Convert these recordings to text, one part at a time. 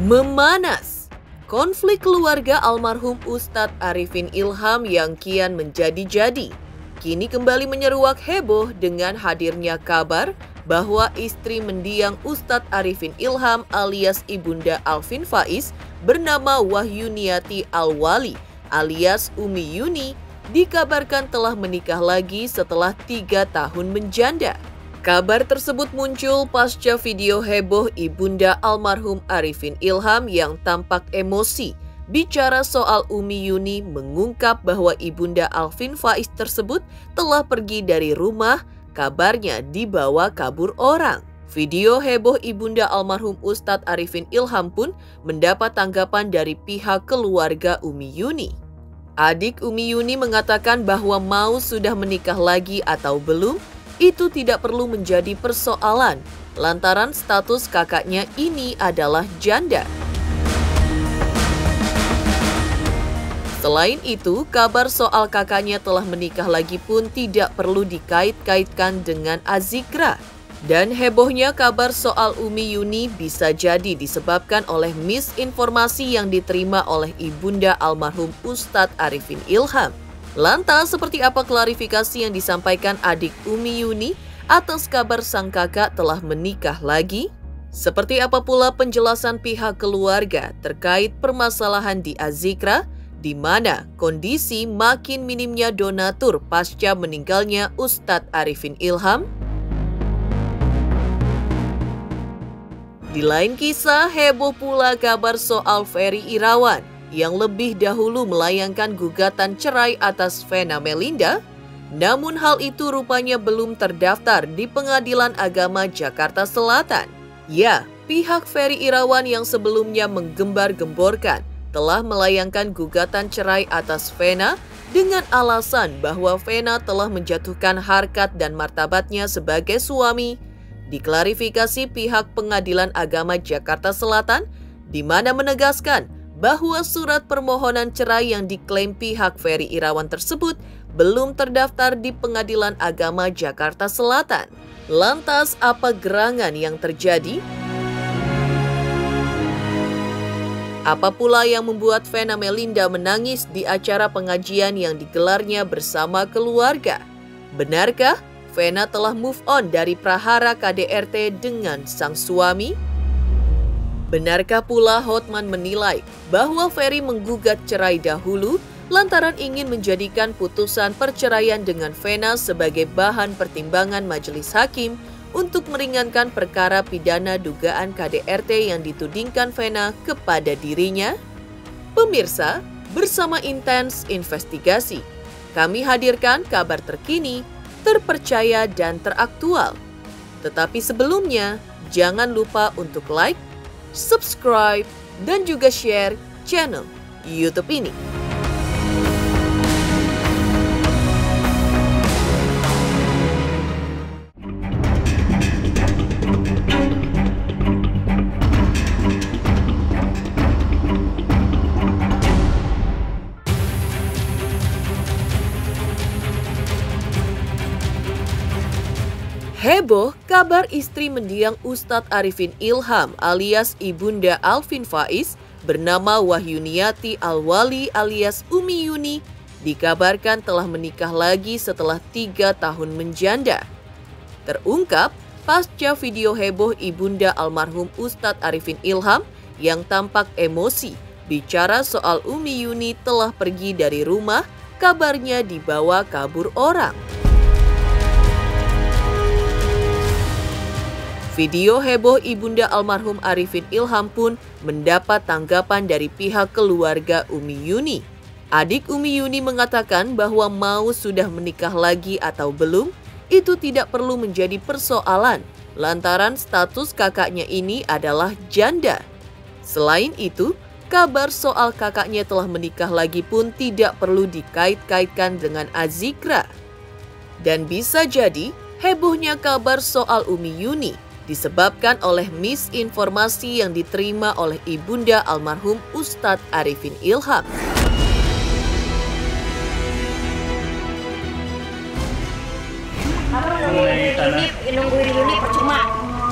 Memanas. Konflik keluarga almarhum Ustadz Arifin Ilham yang kian menjadi-jadi, kini kembali menyeruak heboh dengan hadirnya kabar bahwa istri mendiang Ustadz Arifin Ilham alias Ibunda Alvin Faiz bernama Wahyuniati Alwali alias Umi Yuni dikabarkan telah menikah lagi setelah 3 tahun menjanda. Kabar tersebut muncul pasca video heboh Ibunda almarhum Arifin Ilham yang tampak emosi bicara soal Umi Yuni mengungkap bahwa Ibunda Alvin Faiz tersebut telah pergi dari rumah, kabarnya dibawa kabur orang. Video heboh Ibunda almarhum Ustadz Arifin Ilham pun mendapat tanggapan dari pihak keluarga Umi Yuni. Adik Umi Yuni mengatakan bahwa mau sudah menikah lagi atau belum, itu tidak perlu menjadi persoalan, lantaran status kakaknya ini adalah janda. Selain itu, kabar soal kakaknya telah menikah lagi pun tidak perlu dikait-kaitkan dengan Azikra. Dan hebohnya kabar soal Umi Yuni bisa jadi disebabkan oleh misinformasi yang diterima oleh Ibunda almarhum Ustadz Arifin Ilham. Lantas, seperti apa klarifikasi yang disampaikan adik Umi Yuni atas kabar sang kakak telah menikah lagi? Seperti apa pula penjelasan pihak keluarga terkait permasalahan di Azikra, di mana kondisi makin minimnya donatur pasca meninggalnya Ustadz Arifin Ilham? Di lain kisah, heboh pula kabar soal Ferry Irawan yang lebih dahulu melayangkan gugatan cerai atas Vena Melinda, namun hal itu rupanya belum terdaftar di Pengadilan Agama Jakarta Selatan. Ya, pihak Ferry Irawan yang sebelumnya menggembar-gemborkan telah melayangkan gugatan cerai atas Vena dengan alasan bahwa Vena telah menjatuhkan harkat dan martabatnya sebagai suami. Diklarifikasi pihak Pengadilan Agama Jakarta Selatan, di mana menegaskan bahwa surat permohonan cerai yang diklaim pihak Ferry Irawan tersebut belum terdaftar di Pengadilan Agama Jakarta Selatan. Lantas, apa gerangan yang terjadi? Apa pula yang membuat Vena Melinda menangis di acara pengajian yang digelarnya bersama keluarga? Benarkah Vena telah move on dari prahara KDRT dengan sang suami? Benarkah pula Hotman menilai bahwa Ferry menggugat cerai dahulu lantaran ingin menjadikan putusan perceraian dengan Vena sebagai bahan pertimbangan majelis hakim untuk meringankan perkara pidana dugaan KDRT yang ditudingkan Vena kepada dirinya? Pemirsa, bersama Intens Investigasi, kami hadirkan kabar terkini, terpercaya dan teraktual. Tetapi sebelumnya, jangan lupa untuk like, subscribe, dan juga share channel YouTube ini. Heboh kabar istri mendiang Ustadz Arifin Ilham alias Ibunda Alvin Faiz bernama Wahyuniati Alwali alias Umi Yuni dikabarkan telah menikah lagi setelah 3 tahun menjanda. Terungkap pasca video heboh Ibunda almarhum Ustadz Arifin Ilham yang tampak emosi bicara soal Umi Yuni telah pergi dari rumah, kabarnya dibawa kabur orang. Video heboh Ibunda almarhum Arifin Ilham pun mendapat tanggapan dari pihak keluarga Umi Yuni. Adik Umi Yuni mengatakan bahwa mau sudah menikah lagi atau belum, itu tidak perlu menjadi persoalan, lantaran status kakaknya ini adalah janda. Selain itu, kabar soal kakaknya telah menikah lagi pun tidak perlu dikait-kaitkan dengan Azikra. Dan bisa jadi, hebohnya kabar soal Umi Yuni disebabkan oleh misinformasi yang diterima oleh Ibunda almarhum Ustadz Arifin Ilham. Nungguin Yuni percuma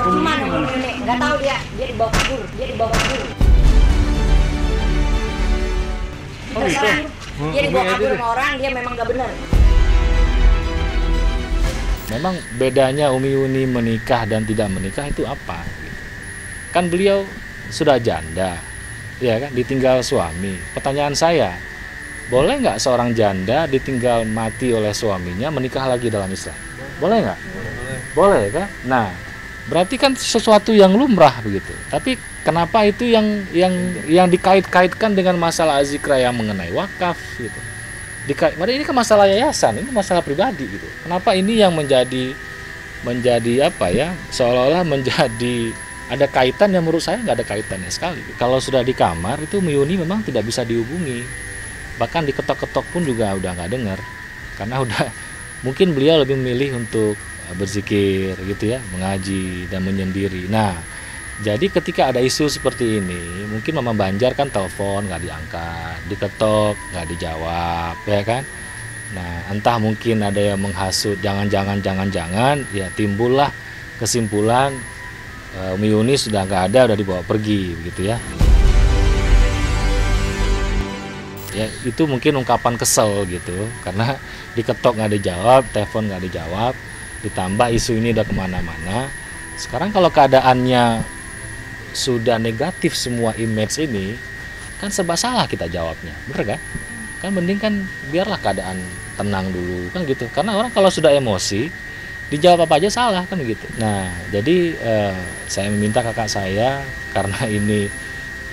nungguin Yuni, nggak tahu dia dibawa kabur. Oh, gitu. Dia dibawa kabur sama orang, dia memang gak benar. Memang bedanya Umi Yuni menikah dan tidak menikah itu apa? Kan beliau sudah janda, ya kan, ditinggal suami. Pertanyaan saya, boleh nggak seorang janda ditinggal mati oleh suaminya menikah lagi dalam Islam? Boleh nggak? Boleh kan? Nah, berarti kan sesuatu yang lumrah begitu. Tapi kenapa itu yang dikait-kaitkan dengan masalah azikra yang mengenai wakaf gitu? Padahal ini kan masalah yayasan, ini masalah pribadi gitu. Kenapa ini yang menjadi apa ya? Seolah-olah menjadi ada kaitan yang menurut saya nggak ada kaitannya sekali. Kalau sudah di kamar itu Yuni memang tidak bisa dihubungi. Bahkan diketok-ketok pun juga udah nggak dengar. Karena udah mungkin beliau lebih memilih untuk berzikir gitu ya, mengaji dan menyendiri. Nah, jadi ketika ada isu seperti ini, mungkin Mama Banjar kan telepon nggak diangkat, diketok nggak dijawab, ya kan? Nah, entah mungkin ada yang menghasut, jangan, ya timbullah kesimpulan Umi Yuni sudah nggak ada, udah dibawa pergi, begitu ya. Ya itu mungkin ungkapan kesel gitu, karena diketok nggak dijawab, telepon nggak dijawab, ditambah isu ini udah kemana-mana. Sekarang kalau keadaannya sudah negatif semua image ini, kan serba salah kita jawabnya, bener kan? Kan mending kan biarlah keadaan tenang dulu, kan gitu. Karena orang kalau sudah emosi, dijawab apa aja salah, kan begitu. Nah, jadi saya meminta kakak saya, karena ini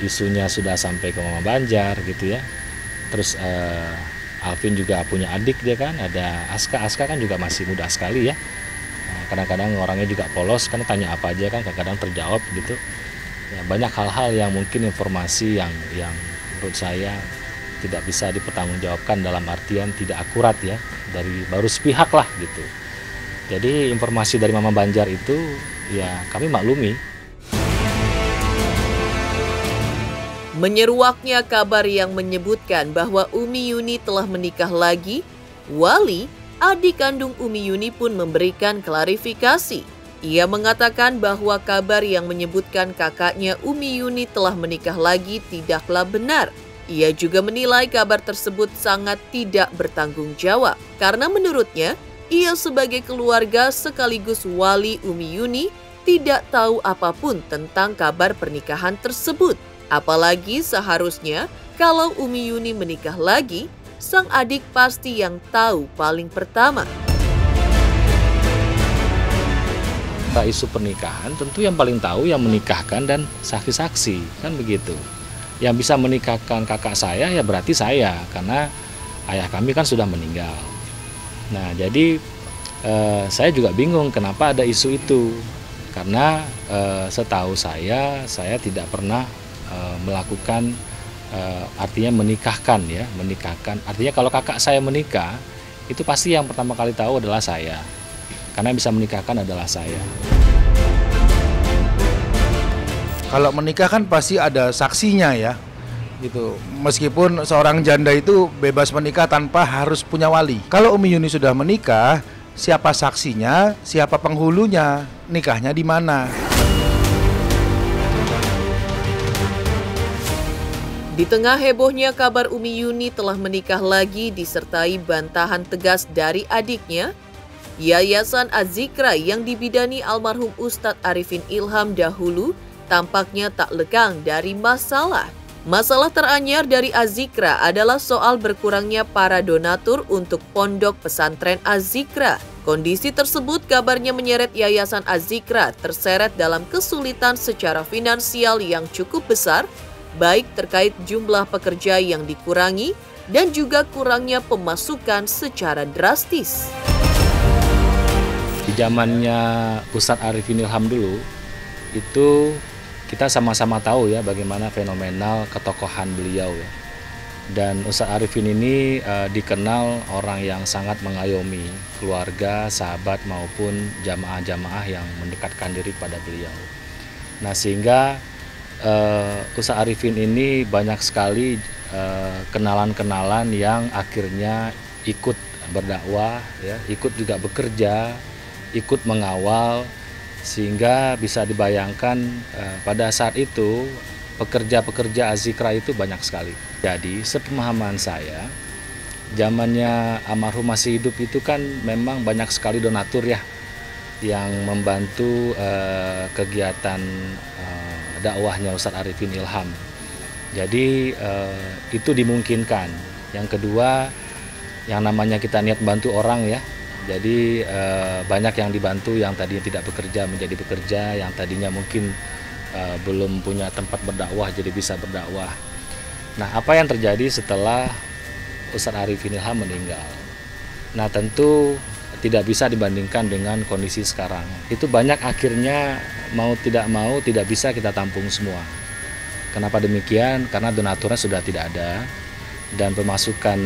isunya sudah sampai ke Mama Banjar gitu ya. Terus Alvin juga punya adik dia kan, ada Aska kan juga masih muda sekali ya. Kadang-kadang orangnya juga polos, kan tanya apa aja kan kadang-kadang terjawab gitu. Ya, banyak hal-hal yang mungkin informasi yang menurut saya tidak bisa dipertanggungjawabkan, dalam artian tidak akurat ya, dari baru sepihak lah gitu. Jadi informasi dari Mama Banjar itu ya kami maklumi. Menyeruaknya kabar yang menyebutkan bahwa Umi Yuni telah menikah lagi, Wali, adik kandung Umi Yuni pun memberikan klarifikasi. Ia mengatakan bahwa kabar yang menyebutkan kakaknya Umi Yuni telah menikah lagi tidaklah benar. Ia juga menilai kabar tersebut sangat tidak bertanggung jawab, karena menurutnya, ia sebagai keluarga sekaligus wali Umi Yuni tidak tahu apapun tentang kabar pernikahan tersebut. Apalagi seharusnya kalau Umi Yuni menikah lagi, sang adik pasti yang tahu paling pertama. Isu pernikahan tentu yang paling tahu yang menikahkan dan saksi-saksi, kan begitu. Yang bisa menikahkan kakak saya ya berarti saya, karena ayah kami kan sudah meninggal. Nah, jadi saya juga bingung kenapa ada isu itu, karena setahu saya tidak pernah melakukan artinya menikahkan ya, artinya kalau kakak saya menikah itu pasti yang pertama kali tahu adalah saya, karena bisa menikahkan adalah saya. Kalau menikah kan pasti ada saksinya ya, gitu. Meskipun seorang janda itu bebas menikah tanpa harus punya wali. Kalau Umi Yuni sudah menikah, siapa saksinya, siapa penghulunya, nikahnya di mana? Di tengah hebohnya kabar Umi Yuni telah menikah lagi disertai bantahan tegas dari adiknya, Yayasan Az-Zikra yang dibidani almarhum Ustadz Arifin Ilham dahulu tampaknya tak lekang dari masalah. Masalah teranyar dari Az-Zikra adalah soal berkurangnya para donatur untuk pondok pesantren Az-Zikra. Kondisi tersebut kabarnya menyeret Yayasan Az-Zikra terseret dalam kesulitan secara finansial yang cukup besar, baik terkait jumlah pekerja yang dikurangi dan juga kurangnya pemasukan secara drastis. Di zamannya Ustadz Arifin Ilham dulu, itu kita sama-sama tahu ya bagaimana fenomenal ketokohan beliau ya. Dan Ustadz Arifin ini dikenal orang yang sangat mengayomi keluarga, sahabat maupun jamaah-jamaah yang mendekatkan diri pada beliau. Nah, sehingga Ustadz Arifin ini banyak sekali kenalan-kenalan yang akhirnya ikut berdakwah ya, ikut juga bekerja, ikut mengawal, sehingga bisa dibayangkan pada saat itu pekerja-pekerja azikra itu banyak sekali. Jadi sepemahaman saya, zamannya almarhum masih hidup itu kan memang banyak sekali donatur ya yang membantu kegiatan dakwahnya Ustadz Arifin Ilham. Jadi itu dimungkinkan. Yang kedua, yang namanya kita niat bantu orang ya. Jadi banyak yang dibantu, yang tadinya tidak bekerja menjadi bekerja, yang tadinya mungkin belum punya tempat berdakwah jadi bisa berdakwah. Nah, apa yang terjadi setelah Ustadz Arifin Ilham meninggal? Nah, tentu tidak bisa dibandingkan dengan kondisi sekarang. Itu banyak akhirnya mau tidak bisa kita tampung semua. Kenapa demikian? Karena donaturnya sudah tidak ada dan pemasukan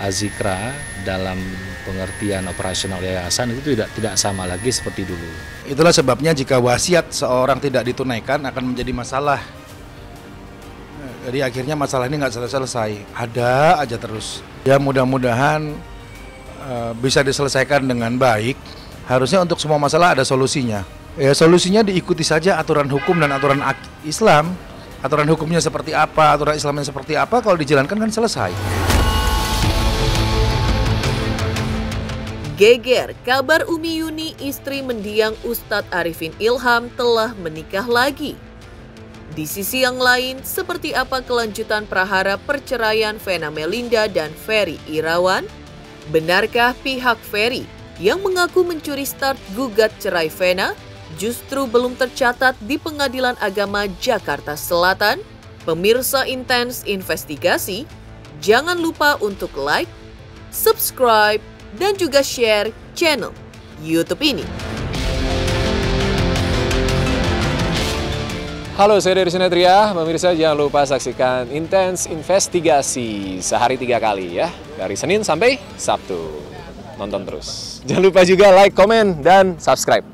azikra dalam pengertian operasional yayasan itu tidak sama lagi seperti dulu. Itulah sebabnya jika wasiat seorang tidak ditunaikan akan menjadi masalah. Jadi akhirnya masalah ini nggak selesai, ada aja terus. Ya mudah-mudahan bisa diselesaikan dengan baik. Harusnya untuk semua masalah ada solusinya. Ya solusinya diikuti saja aturan hukum dan aturan Islam. Aturan hukumnya seperti apa, aturan Islamnya seperti apa, kalau dijalankan kan selesai. Geger, kabar Umi Yuni, istri mendiang Ustadz Arifin Ilham, telah menikah lagi. Di sisi yang lain, seperti apa kelanjutan prahara perceraian Vena Melinda dan Ferry Irawan? Benarkah pihak Ferry yang mengaku mencuri start gugat cerai Vena justru belum tercatat di Pengadilan Agama Jakarta Selatan? Pemirsa Intens Investigasi, jangan lupa untuk like, subscribe, dan juga share channel YouTube ini. Halo, saya Dari Sinatria. Pemirsa jangan lupa saksikan Intens Investigasi sehari 3 kali ya. Dari Senin sampai Sabtu. Nonton terus. Jangan lupa juga like, komen, dan subscribe.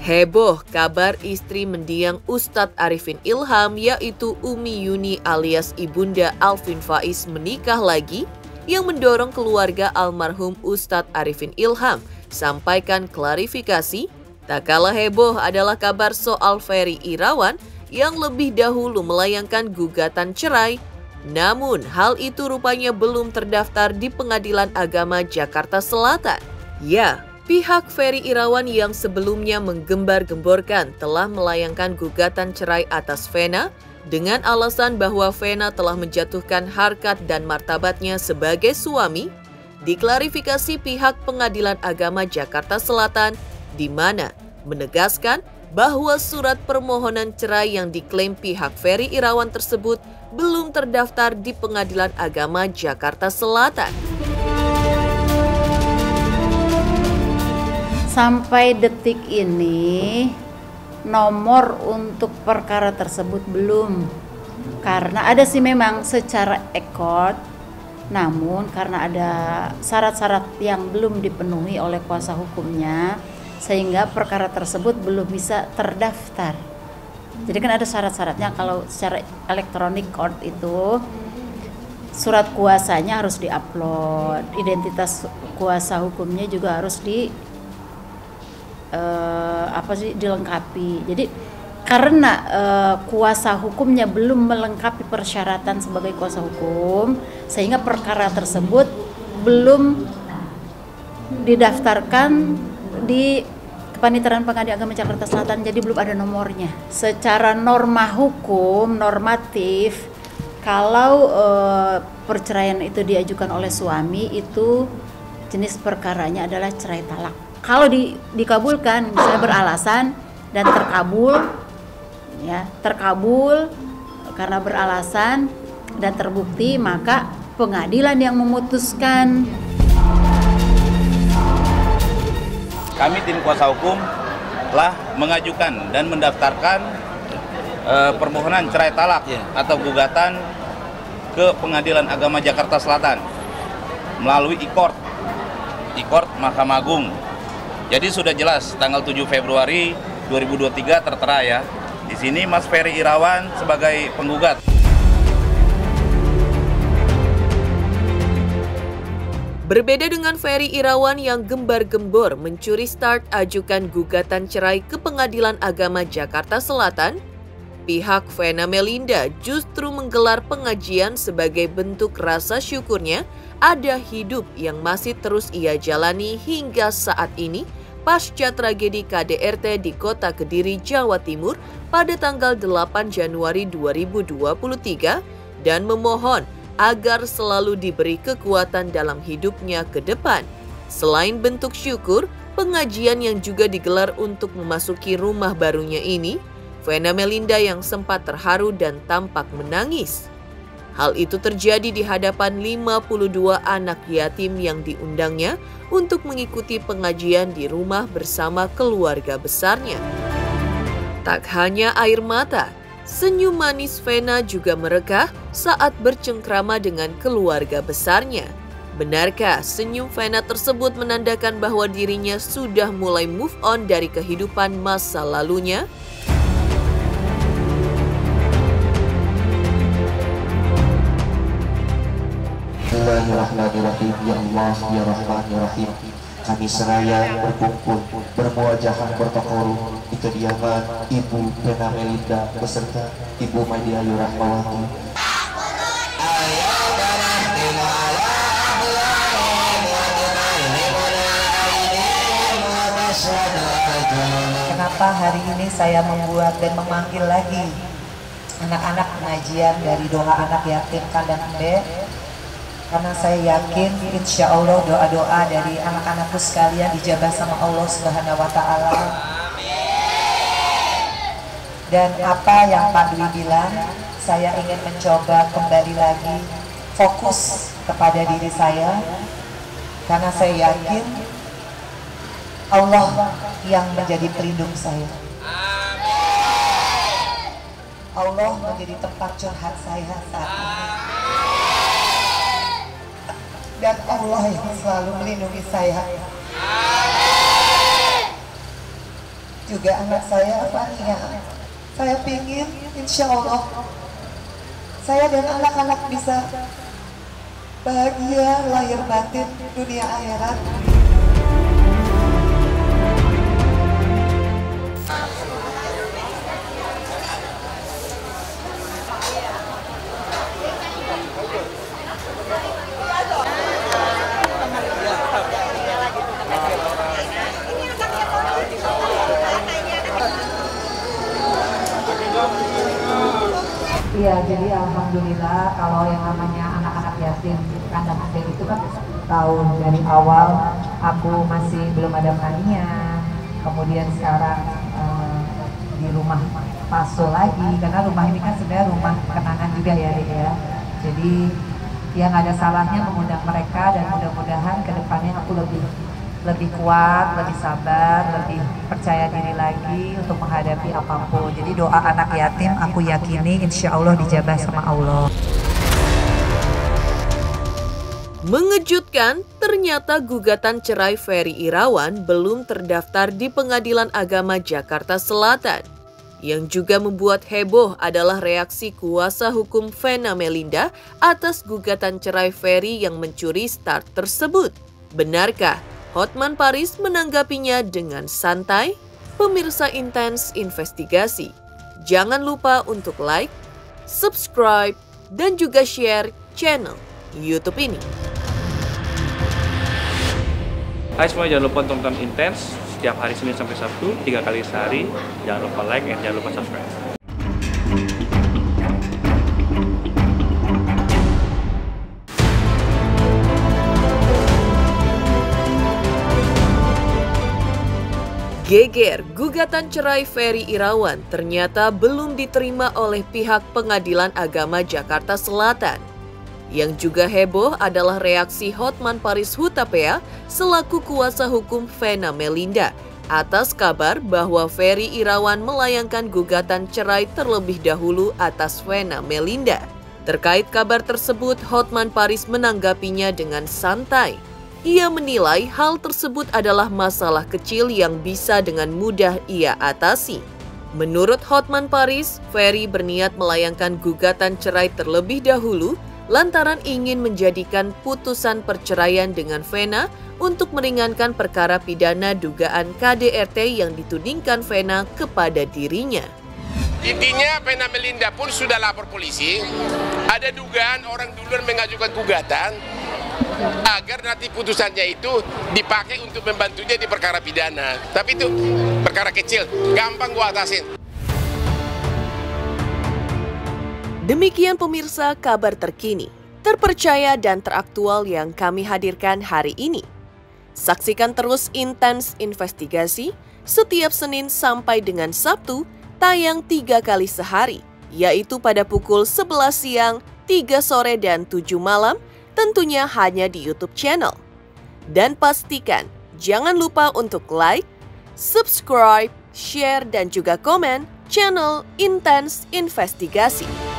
Heboh kabar istri mendiang Ustadz Arifin Ilham yaitu Umi Yuni alias Ibunda Alvin Faiz menikah lagi yang mendorong keluarga almarhum Ustadz Arifin Ilham sampaikan klarifikasi. Tak kalah heboh adalah kabar soal Ferry Irawan yang lebih dahulu melayangkan gugatan cerai. Namun hal itu rupanya belum terdaftar di Pengadilan Agama Jakarta Selatan. Ya, pihak Ferry Irawan yang sebelumnya menggembar-gemborkan telah melayangkan gugatan cerai atas Vena dengan alasan bahwa Vena telah menjatuhkan harkat dan martabatnya sebagai suami, diklarifikasi pihak Pengadilan Agama Jakarta Selatan di mana menegaskan bahwa surat permohonan cerai yang diklaim pihak Ferry Irawan tersebut belum terdaftar di Pengadilan Agama Jakarta Selatan. Sampai detik ini nomor untuk perkara tersebut belum, karena ada sih memang secara ekord, namun karena ada syarat-syarat yang belum dipenuhi oleh kuasa hukumnya sehingga perkara tersebut belum bisa terdaftar. Jadi kan ada syarat-syaratnya, kalau secara elektronik court itu surat kuasanya harus diupload, identitas kuasa hukumnya juga harus dilengkapi. Jadi karena kuasa hukumnya belum melengkapi persyaratan sebagai kuasa hukum, sehingga perkara tersebut belum didaftarkan di Kepanitiaan Pengadilan Agama Jakarta Selatan, jadi belum ada nomornya. Secara norma hukum normatif, kalau perceraian itu diajukan oleh suami, itu jenis perkaranya adalah cerai talak. Kalau dikabulkan, misalnya beralasan dan terkabul karena beralasan dan terbukti, maka pengadilan yang memutuskan. Kami tim kuasa hukum telah mengajukan dan mendaftarkan permohonan cerai talak atau gugatan ke Pengadilan Agama Jakarta Selatan melalui e-court Mahkamah Agung. Jadi sudah jelas tanggal 7 Februari 2023 tertera ya. Di sini Mas Ferry Irawan sebagai penggugat. Berbeda dengan Ferry Irawan yang gembar-gembor mencuri start ajukan gugatan cerai ke Pengadilan Agama Jakarta Selatan, pihak Vena Melinda justru menggelar pengajian sebagai bentuk rasa syukurnya ada hidup yang masih terus ia jalani hingga saat ini pasca tragedi KDRT di Kota Kediri, Jawa Timur pada tanggal 8 Januari 2023 dan memohon agar selalu diberi kekuatan dalam hidupnya ke depan. Selain bentuk syukur, pengajian yang juga digelar untuk memasuki rumah barunya ini, Vena Melinda yang sempat terharu dan tampak menangis. Hal itu terjadi di hadapan 52 anak yatim yang diundangnya untuk mengikuti pengajian di rumah bersama keluarga besarnya. Tak hanya air mata, senyum manis Vena juga merekah saat bercengkrama dengan keluarga besarnya. Benarkah senyum Vena tersebut menandakan bahwa dirinya sudah mulai move on dari kehidupan masa lalunya? Bismillahirrahmanirrahim. Ya Allah, ya Rahman, ya Rahim. Kami seraya berkumpul, bermuajahan bertakarub di kediaman Ibu Vena Melinda beserta Ibu Maidia Ayu Rahmawati. Kenapa hari ini saya membuat dan memanggil lagi anak-anak pengajian dari doa anak yatim kandang B? Karena saya yakin insya Allah doa-doa dari anak-anakku sekalian dijabah sama Allah Subhanahu wa Ta'ala. Dan apa yang Pak Dwi bilang, saya ingin mencoba kembali lagi fokus kepada diri saya, karena saya yakin Allah yang menjadi pelindung saya. Allah menjadi tempat curhat saya saat ini. Dan Allah yang selalu melindungi saya. Juga anak saya Fania. Saya ingin insya Allah saya dan anak-anak bisa bahagia lahir batin dunia akhirat. Iya, jadi alhamdulillah kalau yang namanya anak-anak yatim kandang B itu kan tahun dari awal aku masih belum ada Fania, kemudian sekarang di rumah Paso lagi, karena rumah ini kan sebenarnya rumah kenangan juga ya Dek ya. Jadi yang ada salahnya mengundang mereka dan mudah-mudahan kedepannya aku lebih kuat, lebih sabar, lebih percaya diri lagi untuk menghadapi apapun. Jadi doa anak yatim aku yakini insya Allah dijabah sama Allah. Mengejutkan, ternyata gugatan cerai Ferry Irawan belum terdaftar di Pengadilan Agama Jakarta Selatan. Yang juga membuat heboh adalah reaksi kuasa hukum Vena Melinda atas gugatan cerai Ferry yang mencuri start tersebut. Benarkah Hotman Paris menanggapinya dengan santai? Pemirsa Intens Investigasi, jangan lupa untuk like, subscribe, dan juga share channel YouTube ini. Hai semua, jangan lupa tonton Intens setiap hari Senin sampai Sabtu 3 kali sehari. Jangan lupa like dan jangan lupa subscribe. Geger, gugatan cerai Ferry Irawan ternyata belum diterima oleh pihak Pengadilan Agama Jakarta Selatan. Yang juga heboh adalah reaksi Hotman Paris Hutapea selaku kuasa hukum Vena Melinda atas kabar bahwa Ferry Irawan melayangkan gugatan cerai terlebih dahulu atas Vena Melinda. Terkait kabar tersebut, Hotman Paris menanggapinya dengan santai. Ia menilai hal tersebut adalah masalah kecil yang bisa dengan mudah ia atasi. Menurut Hotman Paris, Ferry berniat melayangkan gugatan cerai terlebih dahulu lantaran ingin menjadikan putusan perceraian dengan Vena untuk meringankan perkara pidana dugaan KDRT yang ditudingkan Vena kepada dirinya. Intinya Vena Melinda pun sudah lapor polisi, ada dugaan orang duluan mengajukan gugatan agar nanti putusannya itu dipakai untuk membantunya di perkara pidana. Tapi itu perkara kecil, gampang gua atasin. Demikian pemirsa kabar terkini, terpercaya dan teraktual yang kami hadirkan hari ini. Saksikan terus Intens Investigasi setiap Senin sampai dengan Sabtu, tayang 3 kali sehari, yaitu pada pukul 11 siang, 3 sore, dan 7 malam, tentunya hanya di YouTube channel. Dan pastikan jangan lupa untuk like, subscribe, share, dan juga komen channel Intens Investigasi.